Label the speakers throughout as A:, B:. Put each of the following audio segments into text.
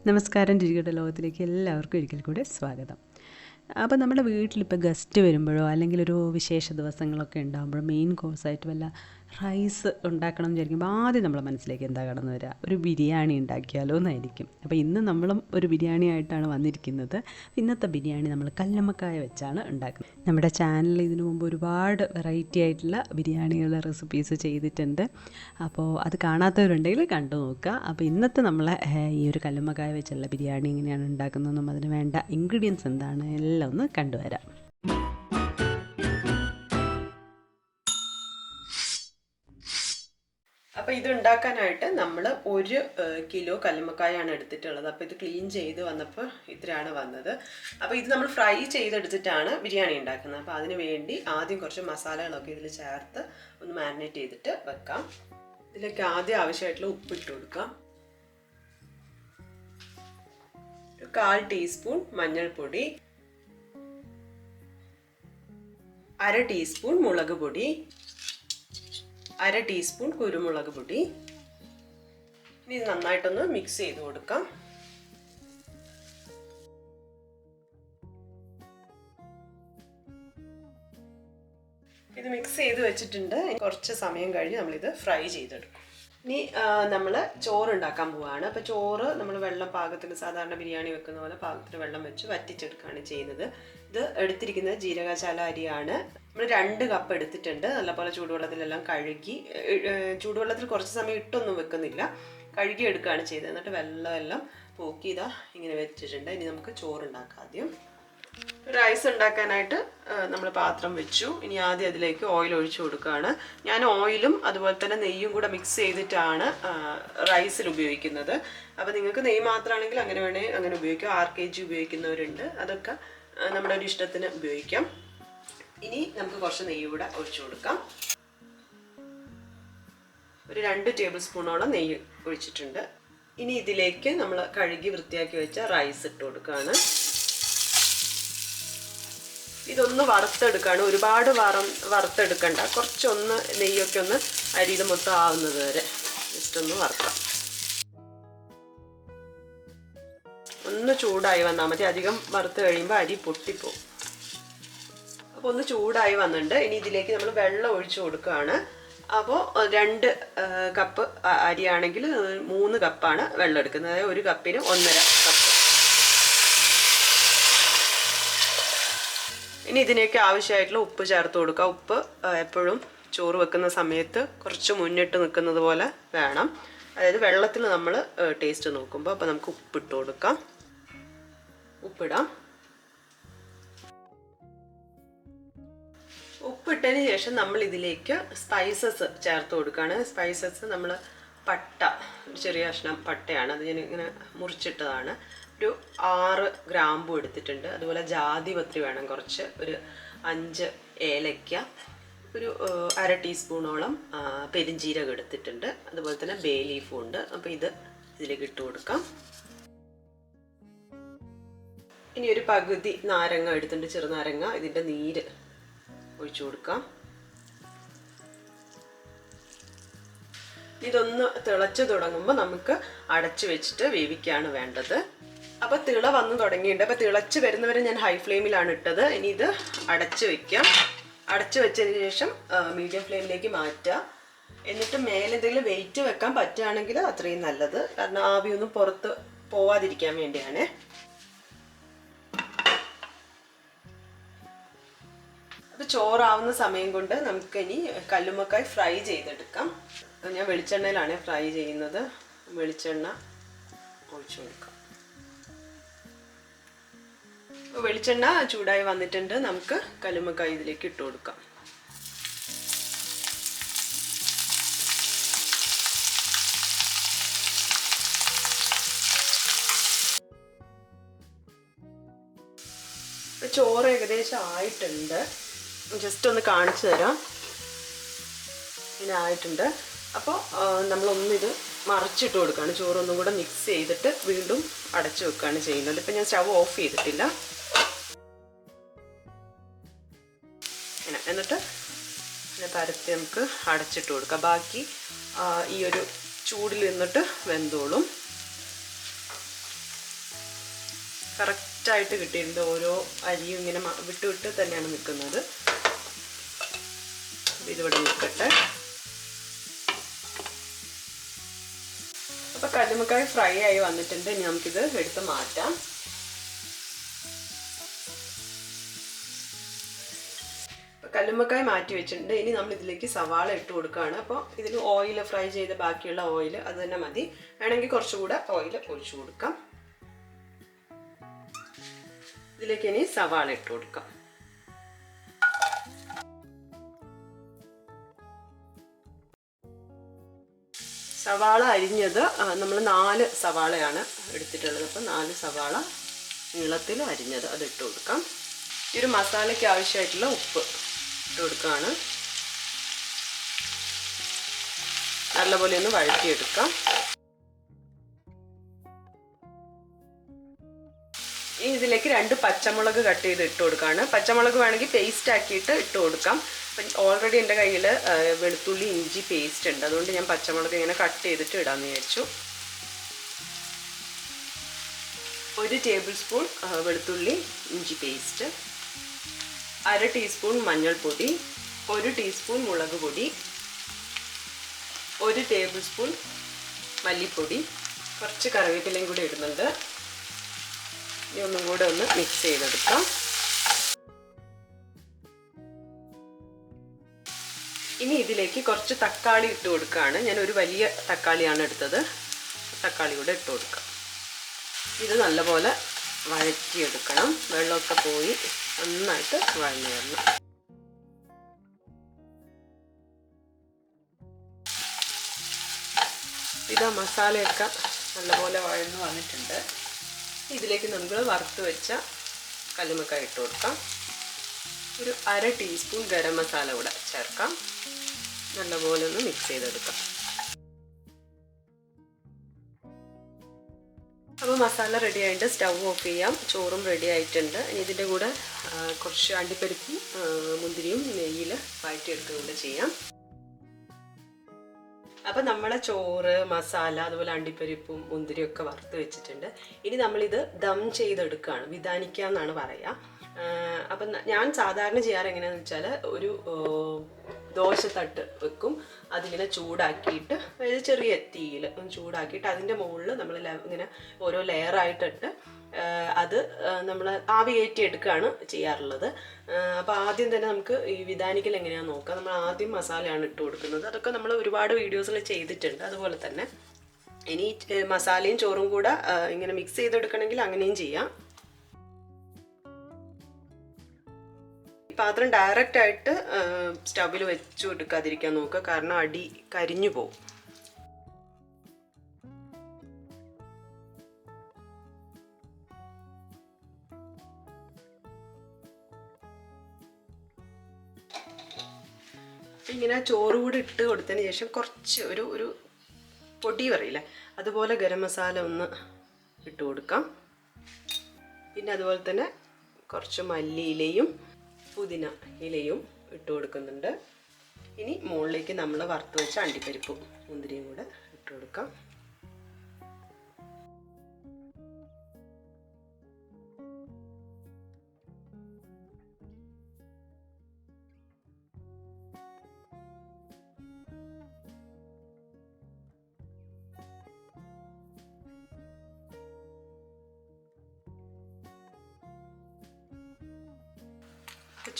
A: നമസ്കാരം. രുചിയുടെ ലോകത്തിലേക്ക് എല്ലാവർക്കും ഒരിക്കൽ കൂടെ സ്വാഗതം. അപ്പോൾ നമ്മുടെ വീട്ടിലിപ്പോൾ ഗസ്റ്റ് വരുമ്പോഴോ അല്ലെങ്കിൽ ഒരു വിശേഷ ദിവസങ്ങളൊക്കെ ഉണ്ടാകുമ്പോഴോ മെയിൻ കോഴ്സായിട്ട് വല്ല റൈസ് ഉണ്ടാക്കണം എന്ന് വിചാരിക്കുമ്പോൾ ആദ്യം നമ്മളെ മനസ്സിലേക്ക് എന്താ കടന്നു വരിക? ഒരു ബിരിയാണി ഉണ്ടാക്കിയാലോ എന്നായിരിക്കും. അപ്പോൾ ഇന്ന് നമ്മളും ഒരു ബിരിയാണി ആയിട്ടാണ് വന്നിരിക്കുന്നത്. ഇന്നത്തെ ബിരിയാണി നമ്മൾ കല്ലുമ്മക്കായ വെച്ചാണ് ഉണ്ടാക്കുന്നത്. നമ്മുടെ ചാനലിൽ ഇതിനു മുമ്പ് ഒരുപാട് വെറൈറ്റി ആയിട്ടുള്ള ബിരിയാണികളുടെ റെസിപ്പീസ് ചെയ്തിട്ടുണ്ട്. അപ്പോൾ അത് കാണാത്തവരുണ്ടെങ്കിൽ കണ്ടു നോക്കുക. അപ്പോൾ ഇന്നത്തെ നമ്മളെ ഈ ഒരു കല്ലുമ്മക്കായ വെച്ചുള്ള ബിരിയാണി എങ്ങനെയാണ് ഉണ്ടാക്കുന്നതെന്നും അതിന് വേണ്ട ഇൻഗ്രീഡിയൻസ് എന്താണ് എല്ലാം ഒന്ന് കണ്ടുവരാം. അപ്പോൾ ഇത് ഉണ്ടാക്കാനായിട്ട് നമ്മൾ 1 കിലോ കല്ലുമ്മക്കായാണ് എടുത്തിട്ടുള്ളത്. അപ്പോൾ ഇത് ക്ലീൻ ചെയ്ത് വന്നപ്പോൾ ഇത്രയാണ് വന്നത്. അപ്പോൾ ഇത് നമ്മൾ ഫ്രൈ ചെയ്തെടുത്തിട്ടാണ് ബിരിയാണി ഉണ്ടാക്കുന്നത്. അപ്പോൾ അതിന് വേണ്ടി ആദ്യം കുറച്ച് മസാലകളൊക്കെ ഇതിൽ ചേർത്ത് ഒന്ന് മാരിനേറ്റ് ചെയ്തിട്ട് വെക്കാം. ഇതിലേക്ക് ആദ്യം ആവശ്യമായിട്ടുള്ള ഉപ്പിട്ട് കൊടുക്കാം. 1/4 ടീസ്പൂൺ മഞ്ഞൾപ്പൊടി, 1/2 ടീസ്പൂൺ മുളക് പൊടി, 1/2 ടീസ്പൂൺ കുരുമുളക് പൊടി. ഇനി ഇത് നന്നായിട്ടൊന്ന് മിക്സ് ചെയ്ത് കൊടുക്കാം. ഇത് മിക്സ് ചെയ്ത് വെച്ചിട്ടുണ്ട്. കുറച്ച് സമയം കഴിഞ്ഞ് നമ്മളിത് ഫ്രൈ ചെയ്തെടുക്കും. ഇനി നമ്മൾ ചോറ് ഉണ്ടാക്കാൻ പോവുകയാണ്. അപ്പോൾ ചോറ് നമ്മൾ വെള്ളം പാകത്തിന് സാധാരണ ബിരിയാണി വെക്കുന്ന പോലെ പാകത്തിന് വെള്ളം വെച്ച് വറ്റിച്ചെടുക്കുകയാണ് ചെയ്യുന്നത്. ഇത് എടുത്തിരിക്കുന്നത് ജീരകശാല അരിയാണ്. നമ്മൾ 2 കപ്പ് എടുത്തിട്ടുണ്ട്. നല്ലപോലെ ചൂടുവെള്ളത്തിലെല്ലാം കഴുകി, ചൂടുവെള്ളത്തിൽ കുറച്ച് സമയം ഇട്ടൊന്നും വെക്കുന്നില്ല, കഴുകി എടുക്കുകയാണ് ചെയ്തത്. എന്നിട്ട് വെള്ളമെല്ലാം പോക്കി ഇതാ ഇങ്ങനെ വെച്ചിട്ടുണ്ട്. ഇനി നമുക്ക് ചോറുണ്ടാക്കാം. ആദ്യം റൈസ് ഉണ്ടാക്കാനായിട്ട് നമ്മൾ പാത്രം വെച്ചു. ഇനി ആദ്യം അതിലേക്ക് ഓയിൽ ഒഴിച്ചു കൊടുക്കുകയാണ്. ഞാൻ ഓയിലും അതുപോലെ തന്നെ നെയ്യും കൂടെ മിക്സ് ചെയ്തിട്ടാണ് റൈസിൽ ഉപയോഗിക്കുന്നത്. അപ്പോൾ നിങ്ങൾക്ക് നെയ്യ് മാത്രമാണെങ്കിൽ അങ്ങനെ വേണമെങ്കിൽ അങ്ങനെ ഉപയോഗിക്കാം. RKG ഉപയോഗിക്കുന്നവരുണ്ട്. അതൊക്കെ നമ്മുടെ ഒരു ഇഷ്ടത്തിന് ഉപയോഗിക്കാം. ഇനി നമുക്ക് കുറച്ച് നെയ്യ് കൂടെ ഒഴിച്ചു കൊടുക്കാം. ഒരു 2 ടേബിൾ സ്പൂണോളം നെയ്യ് ഒഴിച്ചിട്ടുണ്ട്. ഇനി ഇതിലേക്ക് നമ്മൾ കഴുകി വൃത്തിയാക്കി വെച്ച റൈസ് ഇട്ട് കൊടുക്കുകയാണ്. ഇതൊന്ന് വറുത്തെടുക്കുകയാണ്. ഒരുപാട് വറുത്തെടുക്കണ്ട, കുറച്ചൊന്ന് നെയ്യൊക്കെ ഒന്ന് അരിയിൽ മൊത്തം ആവുന്നത് വരെ ജസ്റ്റ് ഒന്ന് വറുക്കാം. ഒന്ന് ചൂടായി വന്നാൽ മതി. അധികം വറുത്ത് കഴിയുമ്പോൾ അരി പൊട്ടിപ്പോവും. അപ്പോൾ ഒന്ന് ചൂടായി വന്നിട്ടുണ്ട്. ഇനി ഇതിലേക്ക് നമ്മൾ വെള്ളം ഒഴിച്ചു കൊടുക്കുകയാണ്. അപ്പോൾ 2 കപ്പ് അരിയാണെങ്കിൽ 3 കപ്പാണ് വെള്ളം എടുക്കുന്നത്. അതായത് 1 കപ്പിന് 1.5 കപ്പ്. ഇനി ഇതിനേക്ക് ആവശ്യമായിട്ടുള്ള ഉപ്പ് ചേർത്ത് കൊടുക്കുക. ഉപ്പ് എപ്പോഴും ചോറ് വെക്കുന്ന സമയത്ത് കുറച്ച് മുന്നിട്ട് നിൽക്കുന്നത് പോലെ വേണം. അതായത് വെള്ളത്തിൽ നമ്മൾ ടേസ്റ്റ് നോക്കുമ്പോൾ. അപ്പോൾ നമുക്ക് ഉപ്പിട്ട് കൊടുക്കാം. ഉപ്പിടാം. ഉപ്പിട്ടതിന് ശേഷം നമ്മൾ ഇതിലേക്ക് സ്പൈസസ് ചേർത്ത് കൊടുക്കുകയാണ്. സ്പൈസസ് നമ്മൾ പട്ട, ഒരു ചെറിയ കഷ്ണം പട്ടയാണ്, അത് ഞാൻ ഇങ്ങനെ മുറിച്ചിട്ടതാണ്. ഒരു 6 ഗ്രാമ്പു എടുത്തിട്ടുണ്ട്. അതുപോലെ ജാതിപത്രി വേണം കുറച്ച്, ഒരു 5 ഏലയ്ക്ക, ഒരു 1/2 ടീസ്പൂണോളം പെരിഞ്ജീരകം എടുത്തിട്ടുണ്ട്. അതുപോലെ തന്നെ ബേ ലീഫും ഉണ്ട്. അപ്പോൾ ഇത് ഇതിലേക്ക് ഇട്ട് കൊടുക്കാം. ഇനി ഒരു പകുതി നാരങ്ങ എടുത്തിട്ടുണ്ട്, ചെറുനാരങ്ങ. ഇതിൻ്റെ നീര് ഒഴിച്ചു കൊടുക്കാം. ഇതൊന്ന് തിളച്ച് തുടങ്ങുമ്പോൾ നമുക്ക് അടച്ചു വെച്ചിട്ട് വേവിക്കുകയാണ് വേണ്ടത്. അപ്പോൾ തിള വന്ന് തുടങ്ങിയിട്ടുണ്ട്. അപ്പോൾ തിളച്ച് വരുന്നവരെ ഞാൻ ഹൈ ഫ്ലെയിമിലാണ് ഇട്ടത്. ഇനി ഇത് അടച്ചു വെക്കാം. അടച്ചു വെച്ചതിന് ശേഷം മീഡിയം ഫ്ലെയിമിലേക്ക് മാറ്റുക. എന്നിട്ട് മേലെ എന്തെങ്കിലും വെയിറ്റ് വെക്കാൻ പറ്റുകയാണെങ്കിൽ അത്രയും നല്ലത്. കാരണം ആവിയൊന്നും പുറത്ത് പോവാതിരിക്കാൻ വേണ്ടിയാണ്. അപ്പോൾ ചോറാവുന്ന സമയം കൊണ്ട് നമുക്കിനി കല്ലുമ്മക്കായ് ഫ്രൈ ചെയ്തെടുക്കാം. ഞാൻ വെളിച്ചെണ്ണയിലാണ് ഫ്രൈ ചെയ്യുന്നത്. വെളിച്ചെണ്ണ ഒഴിച്ചു കൊടുക്കാം. വെളിച്ചെണ്ണ ചൂടായി വന്നിട്ടുണ്ട്. നമുക്ക് കല്ലുമ്മക്കായ് ഇതിലേക്ക് ഇട്ട് കൊടുക്കാം. ചോറ് ഏകദേശം ആയിട്ടുണ്ട്. ജസ്റ്റ് ഒന്ന് കാണിച്ചു തരാം. ഇങ്ങനെ ആയിട്ടുണ്ട്. അപ്പോൾ നമ്മളൊന്നിത് മറിച്ചിട്ട് കൊടുക്കുകയാണ്. ചോറൊന്നും കൂടെ മിക്സ് ചെയ്തിട്ട് വീണ്ടും അടച്ചു വെക്കുകയാണ് ചെയ്യുന്നത്. ഇപ്പം ഞാൻ സ്റ്റവ് ഓഫ് ചെയ്തിട്ടില്ല. എന്നിട്ട് പരത്തി നമുക്ക് അടച്ചിട്ട് കൊടുക്കാം. ബാക്കി ഈ ഒരു ചൂടിൽ നിന്നിട്ട് വെന്തോളും. കറക്റ്റായിട്ട് കിട്ടിയിട്ടുണ്ട്. ഓരോ അരിയും ഇങ്ങനെ വിട്ട് വിട്ട് തന്നെയാണ് നിൽക്കുന്നത്. ഇതിവിടെ നിൽക്കട്ടെ. അപ്പോൾ കല്ലുമ്മക്കായ ഫ്രൈ ആയി വന്നിട്ടുണ്ട്. ഇനി നമുക്കിത് എടുത്ത് മാറ്റാം. കല്ലുമ്മക്കായ മാറ്റി വെച്ചിട്ടുണ്ട്. ഇനി നമ്മൾ ഇതിലേക്ക് സവാള ഇട്ട് കൊടുക്കുകയാണ്. അപ്പോൾ ഇതിൽ ഓയിൽ ഫ്രൈ ചെയ്ത് ബാക്കിയുള്ള ഓയിൽ അത് തന്നെ മതി. വേണമെങ്കിൽ കുറച്ചുകൂടെ ഓയിൽ ഒഴിച്ചു കൊടുക്കാം. ഇതിലേക്ക് ഇനി സവാള ഇട്ട് കൊടുക്കാം. സവാള അരിഞ്ഞത് നമ്മൾ 4 സവാളയാണ് എടുത്തിട്ടുള്ളത്. അപ്പോൾ 4 സവാള നീളത്തിൽ അരിഞ്ഞത് അത് ഇട്ട് കൊടുക്കാം. ഈ ഒരു മസാലയ്ക്ക് ആവശ്യമായിട്ടുള്ള ഉപ്പ് ഇട്ട് കൊടുക്കുകയാണ്. നല്ലപോലെ ഒന്ന് വഴറ്റിയെടുക്കാം. ഇനി ഇതിലേക്ക് 2 പച്ചമുളക് കട്ട് ചെയ്ത് ഇട്ട് കൊടുക്കുകയാണ്. പച്ചമുളക് വേണമെങ്കിൽ പേസ്റ്റ് ആക്കിയിട്ട് ഇട്ട് കൊടുക്കാം. അപ്പം ഓൾറെഡി എൻ്റെ കയ്യിൽ വെളുത്തുള്ളി ഇഞ്ചി പേസ്റ്റ് ഉണ്ട്. അതുകൊണ്ട് ഞാൻ പച്ചമുളക് ഇങ്ങനെ കട്ട് ചെയ്തിട്ട് ഇടാമെന്ന് വിചാരിച്ചു. 1 ടേബിൾ സ്പൂൺ വെളുത്തുള്ളി ഇഞ്ചി പേസ്റ്റ്, 1/2 ടീസ്പൂൺ മഞ്ഞൾപ്പൊടി, 1 ടീസ്പൂൺ മുളക് പൊടി, 1 ടേബിൾ സ്പൂൺ മല്ലിപ്പൊടി, കുറച്ച് കറിവേപ്പിലയും കൂടി ഇടുന്നുണ്ട്. ഇനി ഒന്നും കൂടെ ഒന്ന് മിക്സ് ചെയ്തെടുക്കാം. ഇനി ഇതിലേക്ക് കുറച്ച് തക്കാളി ഇട്ട് കൊടുക്കുകയാണ്. ഞാൻ ഒരു വലിയ തക്കാളിയാണ് എടുത്തത്. തക്കാളി കൂടെ ഇട്ട് കൊടുക്കാം. ഇത് നല്ലപോലെ വഴറ്റിയെടുക്കണം. വെള്ളമൊക്കെ പോയി നന്നായിട്ട് വഴഞ്ഞു വരണം. ഇത് മസാലയൊക്കെ നല്ലപോലെ വഴന്നു വന്നിട്ടുണ്ട്. ഇതിലേക്ക് നമ്മൾ വറുത്ത് വെച്ച കല്ലുമ്മക്കായ ഇട്ട് കൊടുക്കാം. ഒരു 1/2 ടീസ്പൂൺ ഗരം മസാല കൂടെ ചേർക്കാം. നല്ലപോലെ ഒന്ന് മിക്സ് ചെയ്തെടുക്കാം. അപ്പോൾ മസാല റെഡി ആയിട്ട് സ്റ്റൗ ഓഫ് ചെയ്യാം. ചോറും റെഡി ആയിട്ടുണ്ട്. ഇനി ഇതിൻ്റെ കൂടെ കുറച്ച് അണ്ടിപ്പരിപ്പും മുന്തിരിയും നെയ്യിൽ വഴറ്റിയെടുക്കുക കൂടെ ചെയ്യാം. അപ്പം നമ്മളെ ചോറ് മസാല അതുപോലെ അണ്ടിപ്പരിപ്പും മുന്തിരിയും ഒക്കെ വറുത്ത് വെച്ചിട്ടുണ്ട്. ഇനി നമ്മളിത് ദം ചെയ്തെടുക്കുകയാണ്. വിധാനിക്കുക എന്നാണ് പറയുക. അപ്പം ഞാൻ സാധാരണ ചെയ്യാറ് എങ്ങനെയാണെന്ന് വെച്ചാൽ ഒരു ദോശത്തട്ട് വെക്കും. അതിങ്ങനെ ചൂടാക്കിയിട്ട് ചെറിയ തീയിൽ ചൂടാക്കിയിട്ട് അതിൻ്റെ മുകളിൽ നമ്മൾ ഇങ്ങനെ ഓരോ ലെയറായിട്ടിട്ട് അത് നമ്മൾ ആവി കയറ്റി എടുക്കുകയാണ് ചെയ്യാറുള്ളത്. അപ്പോൾ ആദ്യം തന്നെ നമുക്ക് ഈ വിധാനിക്കൽ എങ്ങനെയാണെന്ന് നോക്കാം. നമ്മൾ ആദ്യം മസാലയാണ് ഇട്ട് കൊടുക്കുന്നത്. അതൊക്കെ നമ്മൾ ഒരുപാട് വീഡിയോസിൽ ചെയ്തിട്ടുണ്ട്. അതുപോലെ തന്നെ ഇനി മസാലയും ചോറും കൂടെ ഇങ്ങനെ മിക്സ് ചെയ്തെടുക്കണമെങ്കിൽ അങ്ങനെയും ചെയ്യാം. പാത്രം ഡയറക്റ്റ് ആയിട്ട് സ്റ്റവിൽ വെച്ചു എടുക്കാതിരിക്കാൻ നോക്കുക. കാരണം അടി കരിഞ്ഞു പോകും. ഇങ്ങനെ ചോറ് കൂടി ഇട്ട് കൊടുത്തതിന് ശേഷം കുറച്ച് ഒരു പൊടി പറയില്ലേ, അതുപോലെ ഗരം മസാല ഒന്ന് ഇട്ട് കൊടുക്കാം. പിന്നെ അതുപോലെ തന്നെ കുറച്ച് മല്ലിയിലയും പുതിന ഇലയും ഇട്ട് കൊടുക്കുന്നുണ്ട്. ഇനി മുകളിലേക്ക് നമ്മൾ വറുത്ത് വെച്ച അണ്ടിപ്പരിപ്പും മുന്തിരിയും കൂടെ ഇട്ട് കൊടുക്കാം.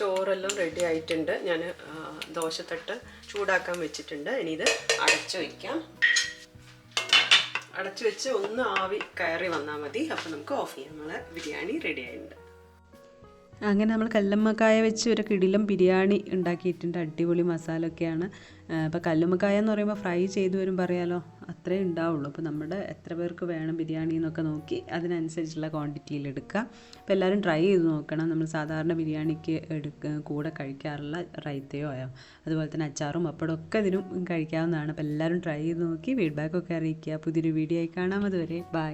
A: ചോറെല്ലാം റെഡി ആയിട്ടുണ്ട്. ഞാൻ ദോശത്തട്ട് ചൂടാക്കാൻ വെച്ചിട്ടുണ്ട്. ഇനി ഇത് അടച്ചു വയ്ക്കാം. അടച്ചു വെച്ച് ഒന്ന് ആവി കയറി വന്നാൽ മതി. അപ്പോൾ നമുക്ക് ഓഫ് ചെയ്യാം. നമ്മളെ ബിരിയാണി റെഡി ആയിട്ടുണ്ട്.
B: അങ്ങനെ നമ്മൾ കല്ലുമ്മക്കായ വെച്ച് ഒരു കിടിലം ബിരിയാണി ഉണ്ടാക്കിയിട്ടുണ്ട്. അടിപൊളി മസാല ഒക്കെയാണ്. അപ്പോൾ കല്ലുമ്മക്കായ എന്ന് പറയുമ്പോൾ ഫ്രൈ ചെയ്ത് വരുമ്പോൾ അറിയാലോ അത്രേ ഉണ്ടാവുള്ളൂ. അപ്പോൾ നമ്മുടെ എത്ര പേർക്ക് വേണം ബിരിയാണി എന്നൊക്കെ നോക്കി അതിനനുസരിച്ചുള്ള ക്വാണ്ടിറ്റിയിൽ എടുക്കുക. അപ്പോൾ എല്ലാവരും ട്രൈ ചെയ്ത് നോക്കണം. നമ്മൾ സാധാരണ ബിരിയാണിക്ക് കൂടെ കഴിക്കാറുള്ള റൈത്തയോ അതുപോലെ തന്നെ അച്ചാറും പപ്പടം ഒക്കെ ഇതിനും കഴിക്കാവുന്നതാണ്. അപ്പോൾ എല്ലാവരും ട്രൈ ചെയ്ത് നോക്കി ഫീഡ്ബാക്കൊക്കെ അറിയിക്കുക. പുതിയൊരു വീഡിയോ ആയി കാണാം. അതുവരെ ബൈ.